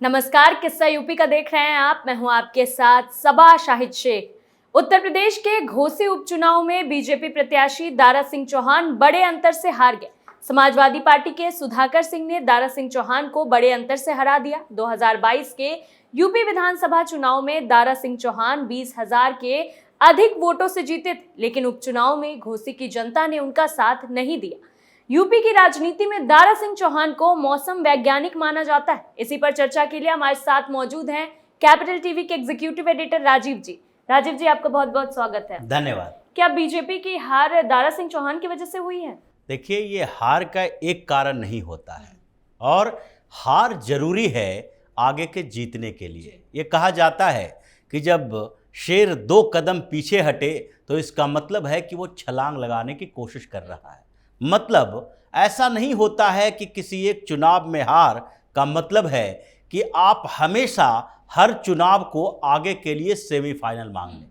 नमस्कार, किस्सा यूपी का देख रहे हैं आप। मैं हूं आपके साथ सबा शाहिद शेख। उत्तर प्रदेश के घोसी उपचुनाव में बीजेपी प्रत्याशी दारा सिंह चौहान बड़े अंतर से हार गए। समाजवादी पार्टी के सुधाकर सिंह ने दारा सिंह चौहान को बड़े अंतर से हरा दिया। 2022 के यूपी विधानसभा चुनाव में दारा सिंह चौहान 20,000 के अधिक वोटों से जीते थे, लेकिन उपचुनाव में घोसी की जनता ने उनका साथ नहीं दिया। यूपी की राजनीति में दारा सिंह चौहान को मौसम वैज्ञानिक माना जाता है। इसी पर चर्चा के लिए हमारे साथ मौजूद हैं कैपिटल टीवी के एग्जीक्यूटिव एडिटर राजीव जी। राजीव जी, आपका बहुत बहुत स्वागत है। धन्यवाद। क्या बीजेपी की हार दारा सिंह चौहान की वजह से हुई है? देखिए, ये हार का एक कारण नहीं होता है और हार जरूरी है आगे के जीतने के लिए। ये कहा जाता है कि जब शेर 2 कदम पीछे हटे तो इसका मतलब है कि वो छलांग लगाने की कोशिश कर रहा है। मतलब ऐसा नहीं होता है कि किसी एक चुनाव में हार का मतलब है कि आप हमेशा हर चुनाव को आगे के लिए सेमीफाइनल मांग लें।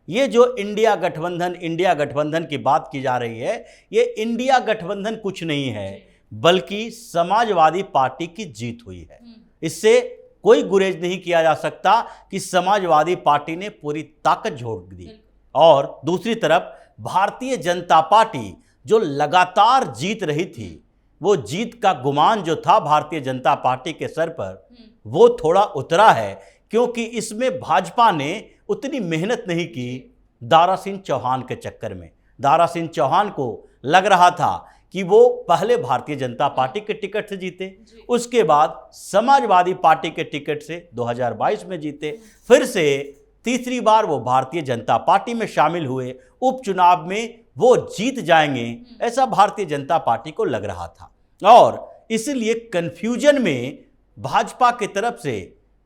ये जो इंडिया गठबंधन की बात की जा रही है, ये इंडिया गठबंधन कुछ नहीं है बल्कि समाजवादी पार्टी की जीत हुई है। इससे कोई गुरेज नहीं किया जा सकता कि समाजवादी पार्टी ने पूरी ताकत झोंक दी। और दूसरी तरफ भारतीय जनता पार्टी जो लगातार जीत रही थी, वो जीत का गुमान जो था भारतीय जनता पार्टी के सर पर, वो थोड़ा उतरा है, क्योंकि इसमें भाजपा ने उतनी मेहनत नहीं की दारा सिंह चौहान के चक्कर में। दारा सिंह चौहान को लग रहा था कि वो पहले भारतीय जनता पार्टी के टिकट से जीते, उसके बाद समाजवादी पार्टी के टिकट से 2022 में जीते, फिर से तीसरी बार वो भारतीय जनता पार्टी में शामिल हुए। उपचुनाव में वो जीत जाएंगे, ऐसा भारतीय जनता पार्टी को लग रहा था और इसलिए कंफ्यूजन में भाजपा की तरफ से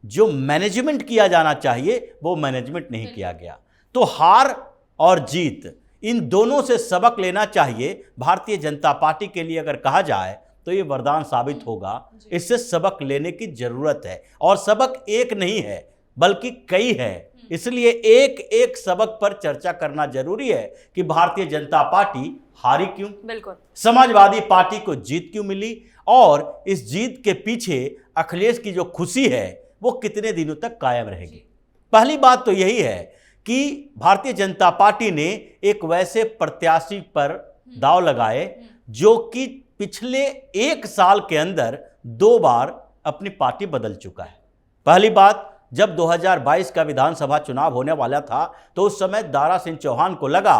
जो मैनेजमेंट किया जाना चाहिए वो मैनेजमेंट नहीं किया गया। तो हार और जीत, इन दोनों से सबक लेना चाहिए भारतीय जनता पार्टी के लिए। अगर कहा जाए तो ये वरदान साबित होगा। इससे सबक लेने की जरूरत है और सबक एक नहीं है बल्कि कई है। इसलिए एक एक सबक पर चर्चा करना जरूरी है कि भारतीय जनता पार्टी हारी क्यों, बिल्कुल समाजवादी पार्टी को जीत क्यों मिली और इस जीत के पीछे अखिलेश की जो खुशी है वो कितने दिनों तक कायम रहेगी। पहली बात तो यही है कि भारतीय जनता पार्टी ने एक वैसे प्रत्याशी पर दांव लगाए जो कि पिछले 1 साल के अंदर 2 बार अपनी पार्टी बदल चुका है। पहली बात, जब 2022 का विधानसभा चुनाव होने वाला था तो उस समय दारा सिंह चौहान को लगा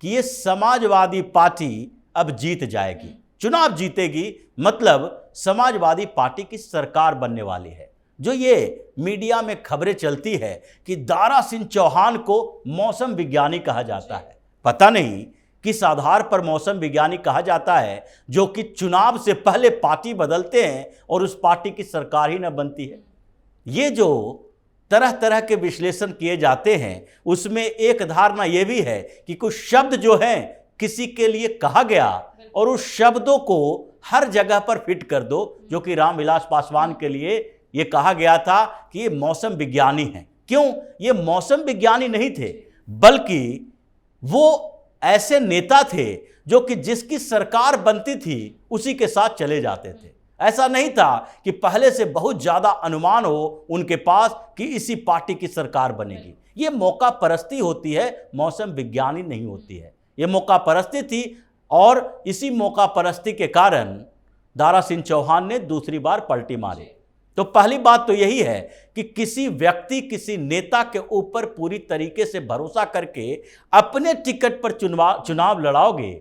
कि ये समाजवादी पार्टी अब जीत जाएगी, चुनाव जीतेगी, मतलब समाजवादी पार्टी की सरकार बनने वाली है। जो ये मीडिया में खबरें चलती है कि दारा सिंह चौहान को मौसम विज्ञानी कहा जाता है, पता नहीं किस आधार पर मौसम विज्ञानी कहा जाता है जो कि चुनाव से पहले पार्टी बदलते हैं और उस पार्टी की सरकार ही न बनती है। ये जो तरह तरह के विश्लेषण किए जाते हैं उसमें एक धारणा यह भी है कि कुछ शब्द जो हैं किसी के लिए कहा गया और उस शब्दों को हर जगह पर फिट कर दो, जो कि रामविलास पासवान के लिए ये कहा गया था कि ये मौसम विज्ञानी हैं। क्यों? ये मौसम विज्ञानी नहीं थे बल्कि वो ऐसे नेता थे जो कि जिसकी सरकार बनती थी उसी के साथ चले जाते थे। ऐसा नहीं था कि पहले से बहुत ज्यादा अनुमान हो उनके पास कि इसी पार्टी की सरकार बनेगी। ये मौका परस्ती होती है, मौसम विज्ञानी नहीं होती है। ये मौका परस्ती थी और इसी मौका परस्ती के कारण दारा सिंह चौहान ने दूसरी बार पलटी मारी। तो पहली बात तो यही है कि किसी व्यक्ति, किसी नेता के ऊपर पूरी तरीके से भरोसा करके अपने टिकट पर चुनाव लड़ाओगे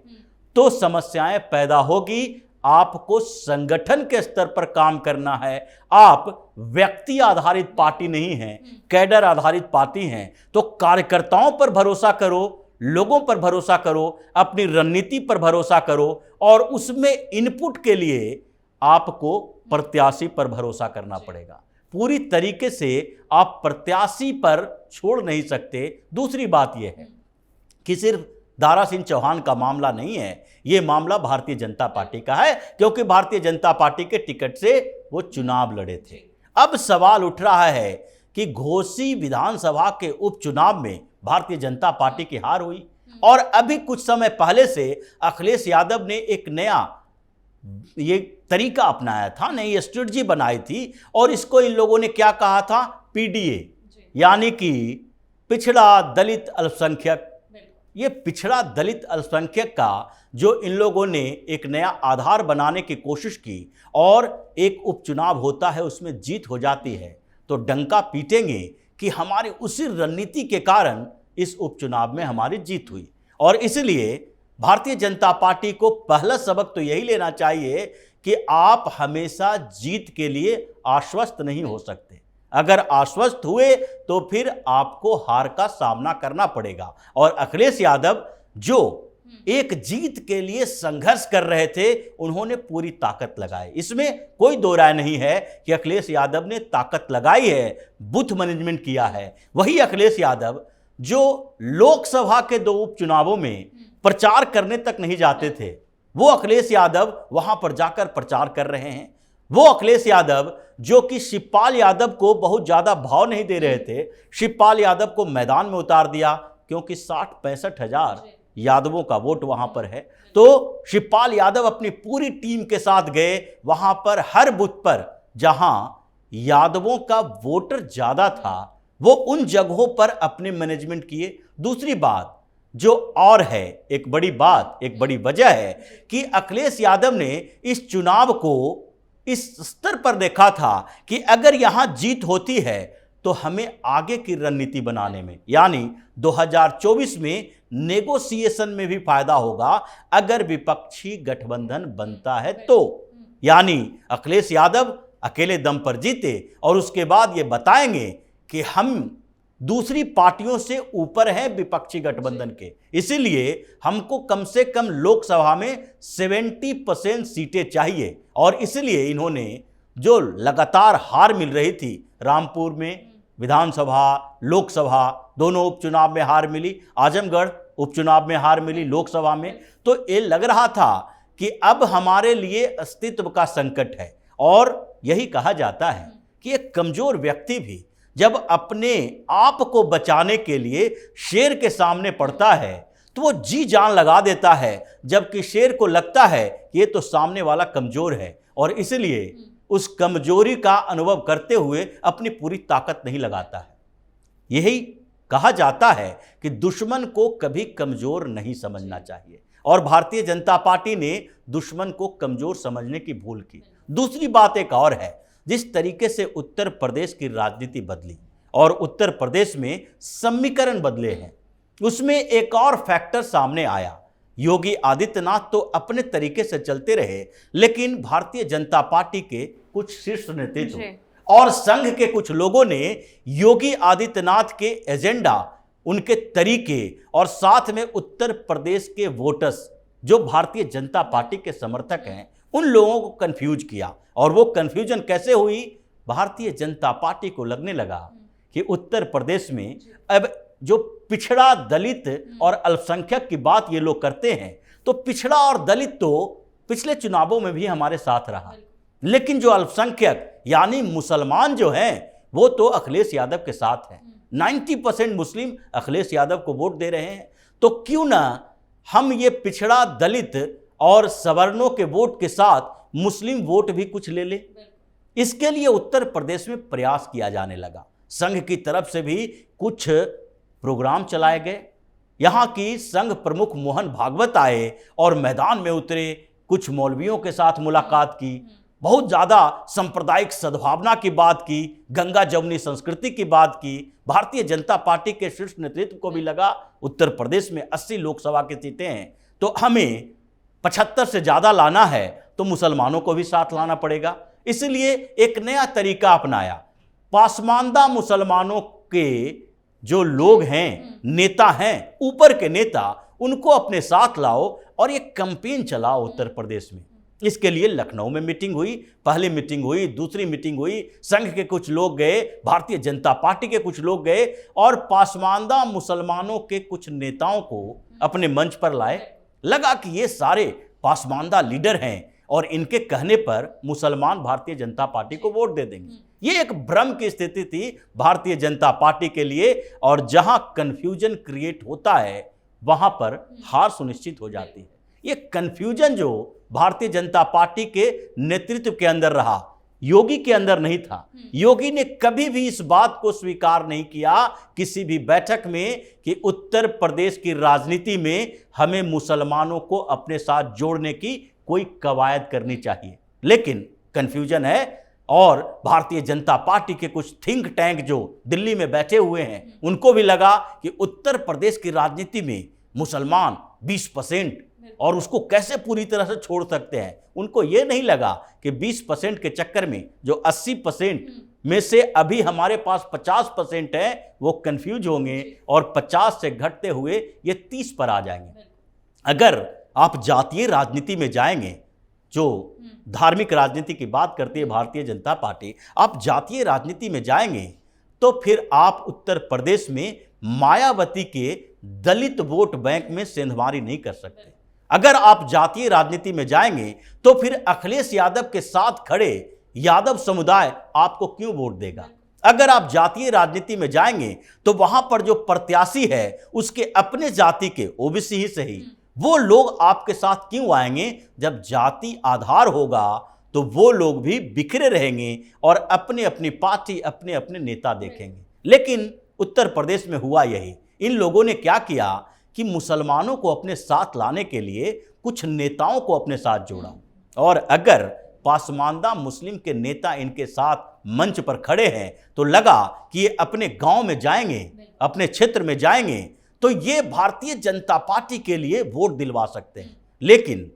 तो समस्याएं पैदा होगी। आपको संगठन के स्तर पर काम करना है। आप व्यक्ति आधारित पार्टी नहीं है, कैडर आधारित पार्टी हैं। तो कार्यकर्ताओं पर भरोसा करो, लोगों पर भरोसा करो, अपनी रणनीति पर भरोसा करो और उसमें इनपुट के लिए आपको प्रत्याशी पर भरोसा करना पड़ेगा। पूरी तरीके से आप प्रत्याशी पर छोड़ नहीं सकते। दूसरी बात यह है कि सिर्फ दारा सिंह चौहान का मामला नहीं है, ये मामला भारतीय जनता पार्टी का है, क्योंकि भारतीय जनता पार्टी के टिकट से वो चुनाव लड़े थे। अब सवाल उठ रहा है कि घोसी विधानसभा के उपचुनाव में भारतीय जनता पार्टी की हार हुई और अभी कुछ समय पहले से अखिलेश यादव ने एक नया ये तरीका अपनाया था, नई स्ट्रेटजी बनाई थी, और इसको इन लोगों ने क्या कहा था? पीडीए, यानी कि पिछड़ा दलित अल्पसंख्यक। ये पिछड़ा दलित अल्पसंख्यक का जो इन लोगों ने एक नया आधार बनाने की कोशिश की, और एक उपचुनाव होता है उसमें जीत हो जाती है, तो डंका पीटेंगे कि हमारी उसी रणनीति के कारण इस उपचुनाव में हमारी जीत हुई। और इसलिए भारतीय जनता पार्टी को पहला सबक तो यही लेना चाहिए कि आप हमेशा जीत के लिए आश्वस्त नहीं हो सकते। अगर आश्वस्त हुए तो फिर आपको हार का सामना करना पड़ेगा। और अखिलेश यादव जो एक जीत के लिए संघर्ष कर रहे थे, उन्होंने पूरी ताकत लगाई, इसमें कोई दो राय नहीं है कि अखिलेश यादव ने ताकत लगाई है, बूथ मैनेजमेंट किया है। वही अखिलेश यादव जो लोकसभा के 2 उपचुनावों में प्रचार करने तक नहीं जाते थे, वो अखिलेश यादव वहां पर जाकर प्रचार कर रहे हैं। वो अखिलेश यादव जो कि शिवपाल यादव को बहुत ज्यादा भाव नहीं दे रहे थे, शिवपाल यादव को मैदान में उतार दिया, क्योंकि 60-65 हजार यादवों का वोट वहां पर है। तो शिवपाल यादव अपनी पूरी टीम के साथ गए वहां पर, हर बूथ पर जहां यादवों का वोटर ज्यादा था, वो उन जगहों पर अपने मैनेजमेंट किए। दूसरी बात जो और है, एक बड़ी बात, एक बड़ी वजह है कि अखिलेश यादव ने इस चुनाव को इस स्तर पर देखा था कि अगर यहां जीत होती है तो हमें आगे की रणनीति बनाने में, यानी 2024 में नेगोशिएशन में भी फायदा होगा अगर विपक्षी गठबंधन बनता है तो। यानी अखिलेश यादव अकेले दम पर जीते और उसके बाद ये बताएंगे कि हम दूसरी पार्टियों से ऊपर हैं विपक्षी गठबंधन के, इसीलिए हमको कम से कम लोकसभा में 70% सीटें चाहिए। और इसलिए इन्होंने जो लगातार हार मिल रही थी, रामपुर में विधानसभा, लोकसभा दोनों उपचुनाव में हार मिली, आजमगढ़ उपचुनाव में हार मिली लोकसभा में, तो ये लग रहा था कि अब हमारे लिए अस्तित्व का संकट है। और यही कहा जाता है कि एक कमजोर व्यक्ति भी जब अपने आप को बचाने के लिए शेर के सामने पड़ता है तो वो जी जान लगा देता है, जबकि शेर को लगता है कि ये तो सामने वाला कमजोर है, और इसलिए उस कमजोरी का अनुभव करते हुए अपनी पूरी ताकत नहीं लगाता है। यही कहा जाता है कि दुश्मन को कभी कमजोर नहीं समझना चाहिए, और भारतीय जनता पार्टी ने दुश्मन को कमजोर समझने की भूल की। दूसरी बात एक और है, जिस तरीके से उत्तर प्रदेश की राजनीति बदली और उत्तर प्रदेश में समीकरण बदले हैं, उसमें एक और फैक्टर सामने आया। योगी आदित्यनाथ तो अपने तरीके से चलते रहे, लेकिन भारतीय जनता पार्टी के कुछ शीर्ष नेतृत्व और संघ के कुछ लोगों ने योगी आदित्यनाथ के एजेंडा, उनके तरीके और साथ में उत्तर प्रदेश के वोटर्स जो भारतीय जनता पार्टी के समर्थक हैं, उन लोगों को कंफ्यूज किया। और वो कंफ्यूजन कैसे हुई? भारतीय जनता पार्टी को लगने लगा कि उत्तर प्रदेश में अब जो पिछड़ा दलित और अल्पसंख्यक की बात ये लोग करते हैं, तो पिछड़ा और दलित तो पिछले चुनावों में भी हमारे साथ रहा, लेकिन जो अल्पसंख्यक यानी मुसलमान जो हैं, वो तो अखिलेश यादव के साथ हैं। 90% मुस्लिम अखिलेश यादव को वोट दे रहे हैं, तो क्यों ना हम ये पिछड़ा दलित और सवर्णों के वोट के साथ मुस्लिम वोट भी कुछ ले ले। इसके लिए उत्तर प्रदेश में प्रयास किया जाने लगा। संघ की तरफ से भी कुछ प्रोग्राम चलाए गए। यहाँ की संघ प्रमुख मोहन भागवत आए और मैदान में उतरे, कुछ मौलवियों के साथ मुलाकात की, बहुत ज़्यादा सांप्रदायिक सद्भावना की बात की, गंगा जमुनी संस्कृति की बात की। भारतीय जनता पार्टी के शीर्ष नेतृत्व को भी लगा उत्तर प्रदेश में 80 लोकसभा की सीटें हैं, तो हमें 75 से ज़्यादा लाना है तो मुसलमानों को भी साथ लाना पड़ेगा। इसलिए एक नया तरीका अपनाया। पासमानदा मुसलमानों के जो लोग हैं, नेता हैं, ऊपर के नेता, उनको अपने साथ लाओ और एक कैंपेन चलाओ उत्तर प्रदेश में। इसके लिए लखनऊ में मीटिंग हुई, पहली मीटिंग हुई, दूसरी मीटिंग हुई, संघ के कुछ लोग गए, भारतीय जनता पार्टी के कुछ लोग गए और पासमानदा मुसलमानों के कुछ नेताओं को अपने मंच पर लाए। लगा कि ये सारे पासमानदा लीडर हैं और इनके कहने पर मुसलमान भारतीय जनता पार्टी को वोट दे देंगे। ये एक भ्रम की स्थिति थी भारतीय जनता पार्टी के लिए, और जहां कंफ्यूजन क्रिएट होता है वहां पर हार सुनिश्चित हो जाती है। ये कंफ्यूजन जो भारतीय जनता पार्टी के नेतृत्व के अंदर रहा, योगी के अंदर नहीं था। योगी ने कभी भी इस बात को स्वीकार नहीं किया किसी भी बैठक में कि उत्तर प्रदेश की राजनीति में हमें मुसलमानों को अपने साथ जोड़ने की कोई कवायद करनी चाहिए। लेकिन कंफ्यूजन है, और भारतीय जनता पार्टी के कुछ थिंक टैंक जो दिल्ली में बैठे हुए हैं उनको भी लगा कि उत्तर प्रदेश की राजनीति में मुसलमान 20% और उसको कैसे पूरी तरह से छोड़ सकते हैं। उनको ये नहीं लगा कि 20% के चक्कर में जो 80% में से अभी हमारे पास 50% है वो कंफ्यूज होंगे और 50 से घटते हुए ये 30 पर आ जाएंगे। अगर आप जातीय राजनीति में जाएंगे, जो धार्मिक राजनीति की बात करती है भारतीय जनता पार्टी, आप जातीय राजनीति में जाएंगे तो फिर आप उत्तर प्रदेश में मायावती के दलित वोट बैंक में सेंधमारी नहीं कर सकते। अगर आप जातीय राजनीति में जाएंगे तो फिर अखिलेश यादव के साथ खड़े यादव समुदाय आपको क्यों वोट देगा। अगर आप जातीय राजनीति में जाएंगे तो वहां पर जो प्रत्याशी है उसके अपने जाति के, ओबीसी ही सही, वो लोग आपके साथ क्यों आएंगे। जब जाति आधार होगा तो वो लोग भी बिखरे रहेंगे और अपने अपनी पार्टी, अपने अपने नेता देखेंगे। लेकिन उत्तर प्रदेश में हुआ यही। इन लोगों ने क्या किया कि मुसलमानों को अपने साथ लाने के लिए कुछ नेताओं को अपने साथ जोड़ा, और अगर पासमानदा मुस्लिम के नेता इनके साथ मंच पर खड़े हैं तो लगा कि ये अपने गांव में जाएंगे, अपने क्षेत्र में जाएंगे तो ये भारतीय जनता पार्टी के लिए वोट दिलवा सकते हैं। लेकिन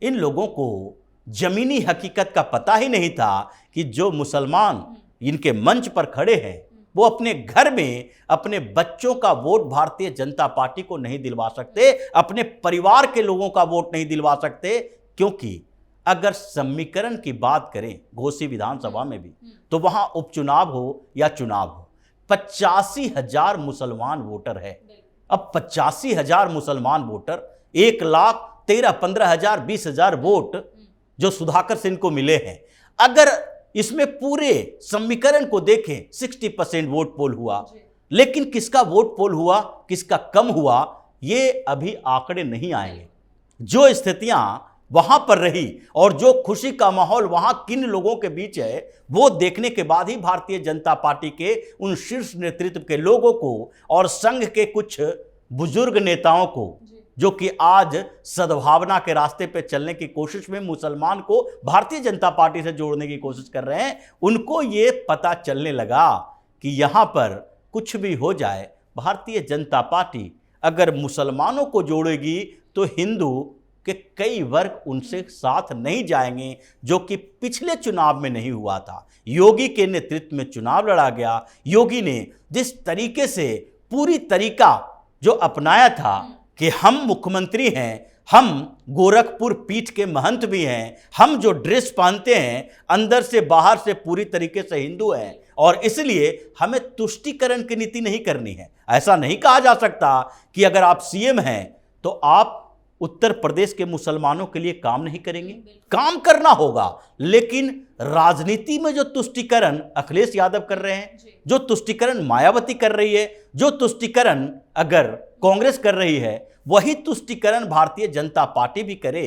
इन लोगों को जमीनी हकीकत का पता ही नहीं था कि जो मुसलमान इनके मंच पर खड़े हैं वो अपने घर में अपने बच्चों का वोट भारतीय जनता पार्टी को नहीं दिलवा सकते, अपने परिवार के लोगों का वोट नहीं दिलवा सकते। क्योंकि अगर समीकरण की बात करें घोसी विधानसभा में भी, तो वहां उपचुनाव हो या चुनाव हो, 85,000 मुसलमान वोटर है। अब 85,000 मुसलमान वोटर, 1,13,15,000 20,000 वोट जो सुधाकर सिंह को मिले हैं, अगर इसमें पूरे समीकरण को देखें 60% वोट पोल हुआ, लेकिन किसका वोट पोल हुआ, किसका कम हुआ, ये अभी आंकड़े नहीं आएंगे। जो स्थितियां वहां पर रही और जो खुशी का माहौल वहां किन लोगों के बीच है, वो देखने के बाद ही भारतीय जनता पार्टी के उन शीर्ष नेतृत्व के लोगों को और संघ के कुछ बुजुर्ग नेताओं को, जो कि आज सद्भावना के रास्ते पे चलने की कोशिश में मुसलमान को भारतीय जनता पार्टी से जोड़ने की कोशिश कर रहे हैं, उनको ये पता चलने लगा कि यहां पर कुछ भी हो जाए, भारतीय जनता पार्टी अगर मुसलमानों को जोड़ेगी तो हिंदू के कई वर्ग उनसे साथ नहीं जाएंगे, जो कि पिछले चुनाव में नहीं हुआ था। योगी के नेतृत्व में चुनाव लड़ा गया। योगी ने जिस तरीके से पूरी तरीका जो अपनाया था कि हम मुख्यमंत्री हैं, हम गोरखपुर पीठ के महंत भी हैं, हम जो ड्रेस पहनते हैं अंदर से बाहर से पूरी तरीके से हिंदू हैं, और इसलिए हमें तुष्टीकरण की नीति नहीं करनी है। ऐसा नहीं कहा जा सकता कि अगर आप सीएम हैं तो आप उत्तर प्रदेश के मुसलमानों के लिए काम नहीं करेंगे। काम करना होगा, लेकिन राजनीति में जो तुष्टीकरण अखिलेश यादव कर रहे हैं, जो तुष्टीकरण मायावती कर रही है, जो तुष्टीकरण अगर कांग्रेस कर रही है, वही तुष्टीकरण भारतीय जनता पार्टी भी करे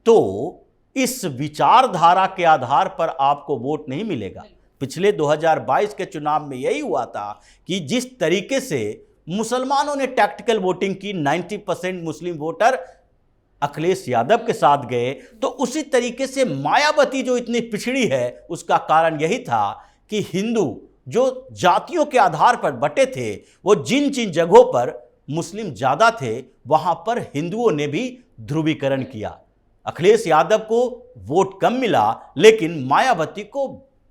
तो इस विचारधारा के आधार पर आपको वोट नहीं मिलेगा। पिछले 2022 के चुनाव में यही हुआ था कि जिस तरीके से मुसलमानों ने टैक्टिकल वोटिंग की, 90% मुस्लिम वोटर अखिलेश यादव के साथ गए, तो उसी तरीके से मायावती जो इतनी पिछड़ी है उसका कारण यही था कि हिंदू जो जातियों के आधार पर बटे थे, वो जिन जिन जगहों पर मुस्लिम ज़्यादा थे वहां पर हिंदुओं ने भी ध्रुवीकरण किया। अखिलेश यादव को वोट कम मिला, लेकिन मायावती को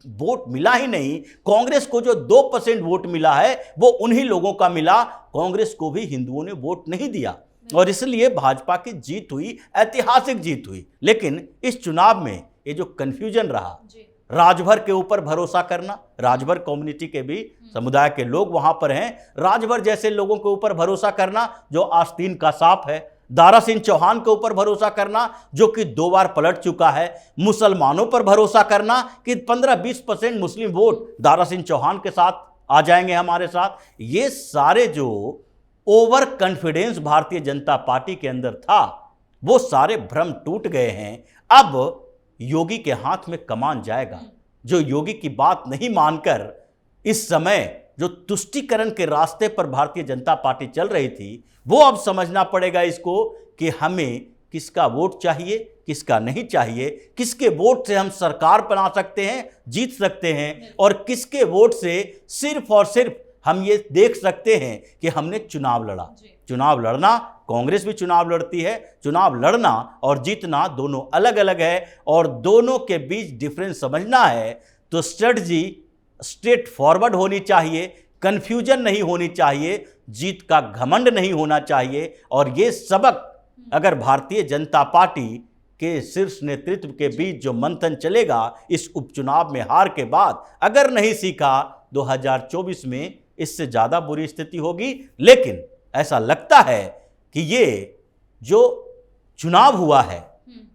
वोट मिला ही नहीं। कांग्रेस को जो 2% वोट मिला है वो उन्हीं लोगों का मिला। कांग्रेस को भी हिंदुओं ने वोट नहीं दिया और इसलिए भाजपा की जीत हुई, ऐतिहासिक जीत हुई। लेकिन इस चुनाव में ये जो कंफ्यूजन रहा, राजभर के ऊपर भरोसा करना, राजभर कम्युनिटी के भी समुदाय के लोग वहां पर हैं, राजभर जैसे लोगों के ऊपर भरोसा करना जो आस्तीन का सांप है, दारा सिंह चौहान के ऊपर भरोसा करना जो कि 2 बार पलट चुका है, मुसलमानों पर भरोसा करना कि 15-20% मुस्लिम वोट दारा सिंह चौहान के साथ आ जाएंगे हमारे साथ, ये सारे जो over confidence Bharatiya Janata party के अंदर था वो सारे भ्रम टूट गए हैं। अब योगी के हाथ में कमान जाएगा। जो योगी की बात नहीं मानकर इस समय जो तुष्टीकरण के रास्ते पर भारतीय जनता पार्टी चल रही थी, वो अब समझना पड़ेगा इसको कि हमें किसका वोट चाहिए, किसका नहीं चाहिए, किसके वोट से हम सरकार बना सकते हैं, जीत सकते हैं, और किसके वोट से सिर्फ और सिर्फ हम ये देख सकते हैं कि हमने चुनाव लड़ा। चुनाव लड़ना, कांग्रेस भी चुनाव लड़ती है, चुनाव लड़ना और जीतना दोनों अलग अलग है, और दोनों के बीच डिफरेंस समझना है तो स्ट्रेटजी स्ट्रेट फॉरवर्ड होनी चाहिए, कन्फ्यूजन नहीं होनी चाहिए, जीत का घमंड नहीं होना चाहिए। और ये सबक अगर भारतीय जनता पार्टी के शीर्ष नेतृत्व के बीच जो मंथन चलेगा इस उपचुनाव में हार के बाद, अगर नहीं सीखा 2024 में इससे ज़्यादा बुरी स्थिति होगी। लेकिन ऐसा लगता है कि ये जो चुनाव हुआ है,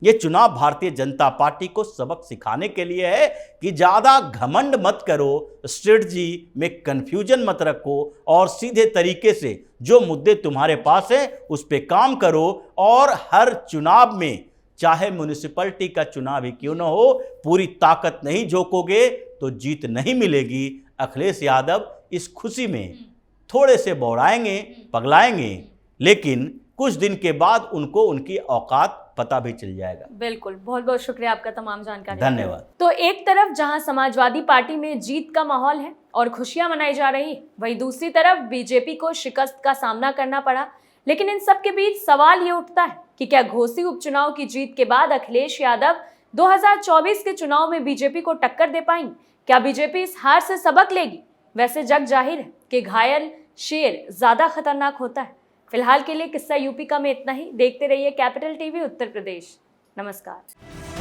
ये चुनाव भारतीय जनता पार्टी को सबक सिखाने के लिए है कि ज़्यादा घमंड मत करो, स्ट्रेटजी में कंफ्यूजन मत रखो, और सीधे तरीके से जो मुद्दे तुम्हारे पास हैं उस पर काम करो। और हर चुनाव में, चाहे म्युनिसिपैलिटी का चुनाव ही क्यों न हो, पूरी ताकत नहीं झोंकोगे तो जीत नहीं मिलेगी। अखिलेश यादव इस खुशी में थोड़े से बौराएंगे, पगलाएंगे, लेकिन कुछ दिन के बाद उनको उनकी औकात पता भी चल जाएगा। बिल्कुल, बहुत बहुत शुक्रिया आपका तमाम जानकारी। धन्यवाद। तो एक तरफ जहां समाजवादी पार्टी में जीत का माहौल है और खुशियां मनाई जा रही है, वहीं दूसरी तरफ बीजेपी को शिकस्त का सामना करना पड़ा। लेकिन इन सब के बीच सवाल ये उठता है कि क्या घोसी उपचुनाव की जीत के बाद अखिलेश यादव 2024 के चुनाव में बीजेपी को टक्कर दे पाएंगे? क्या बीजेपी इस हार से सबक लेगी? वैसे जग जाहिर है कि घायल शेर ज्यादा खतरनाक होता है। फिलहाल के लिए किस्सा यूपी का में इतना ही। देखते रहिए कैपिटल टीवी उत्तर प्रदेश। नमस्कार।